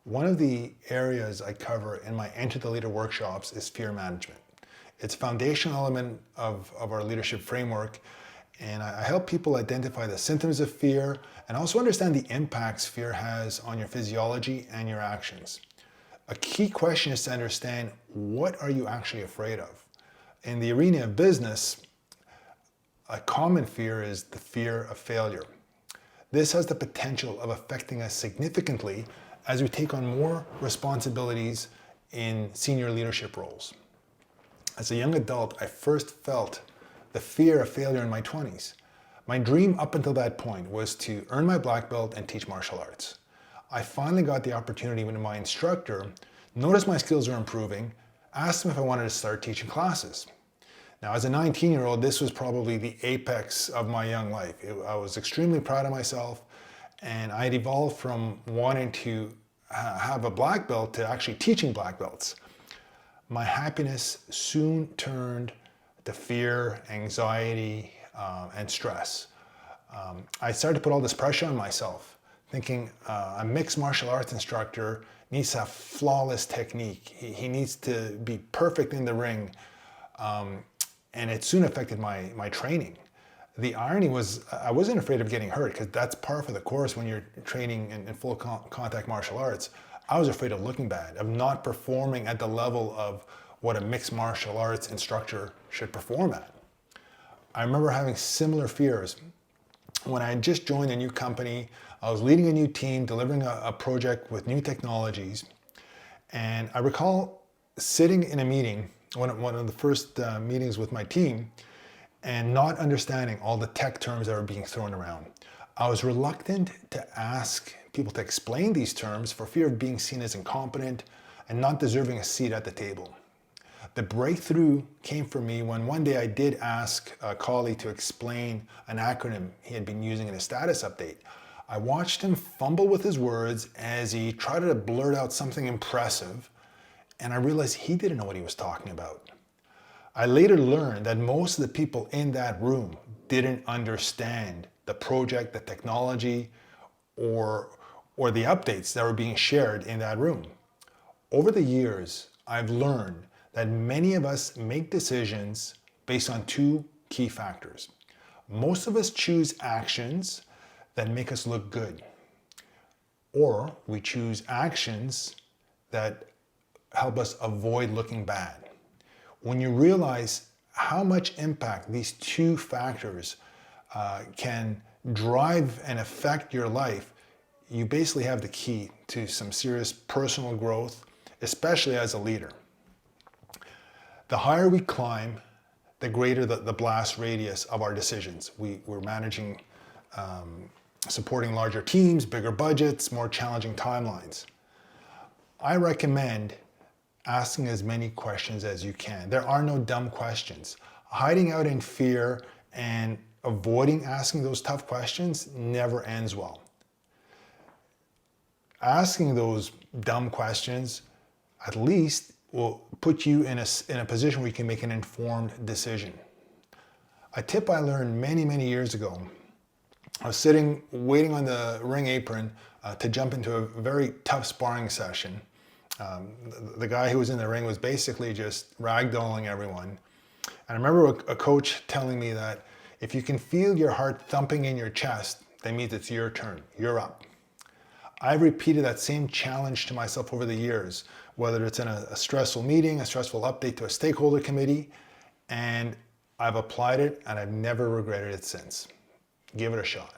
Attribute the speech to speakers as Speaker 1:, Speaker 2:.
Speaker 1: One of the areas I cover in my Enter the Leader workshops is fear management. It's a foundational element of our leadership framework, and I help people identify the symptoms of fear and also understand the impacts fear has on your physiology and your actions. A key question is to understand, what are you actually afraid of? In the arena of business, a common fear is the fear of failure. This has the potential of affecting us significantly as we take on more responsibilities in senior leadership roles. As a young adult, I first felt the fear of failure in my 20s. My dream up until that point was to earn my black belt and teach martial arts. I finally got the opportunity when my instructor noticed my skills were improving, asked him if I wanted to start teaching classes. Now, as a 19-year-old, this was probably the apex of my young life. I was extremely proud of myself, and I had evolved from wanting to have a black belt to actually teaching black belts. My happiness soon turned to fear, anxiety, and stress. I started to put all this pressure on myself, thinking a mixed martial arts instructor needs to have flawless technique. He needs to be perfect in the ring. And it soon affected my training. The irony was, I wasn't afraid of getting hurt, because that's par for the course when you're training in full contact martial arts. I was afraid of looking bad, of not performing at the level of what a mixed martial arts instructor should perform at. I remember having similar fears. When I had just joined a new company, I was leading a new team, delivering a project with new technologies. And I recall sitting in a meeting, one of the first meetings with my team, and not understanding all the tech terms that were being thrown around. I was reluctant to ask people to explain these terms for fear of being seen as incompetent and not deserving a seat at the table. The breakthrough came for me when one day I did ask a colleague to explain an acronym he had been using in a status update. I watched him fumble with his words as he tried to blurt out something impressive, and I realized he didn't know what he was talking about. I later learned that most of the people in that room didn't understand the project, the technology, or the updates that were being shared in that room. Over the years, I've learned that many of us make decisions based on two key factors. Most of us choose actions that make us look good, or we choose actions that help us avoid looking bad. When you realize how much impact these two factors can drive and affect your life, you basically have the key to some serious personal growth, especially as a leader. The higher we climb, the greater the blast radius of our decisions. We're managing, supporting larger teams, bigger budgets, more challenging timelines. I recommend asking as many questions as you can. There are no dumb questions. Hiding out in fear and avoiding asking those tough questions never ends well. Asking those dumb questions at least will put you in a position where you can make an informed decision. A tip I learned many years ago, I was sitting, waiting on the ring apron to jump into a very tough sparring session. The guy who was in the ring was basically just ragdolling everyone. And I remember a coach telling me that if you can feel your heart thumping in your chest, that means it's your turn, you're up. I've repeated that same challenge to myself over the years, whether it's in a stressful meeting, a stressful update to a stakeholder committee, and I've applied it and I've never regretted it since. Give it a shot.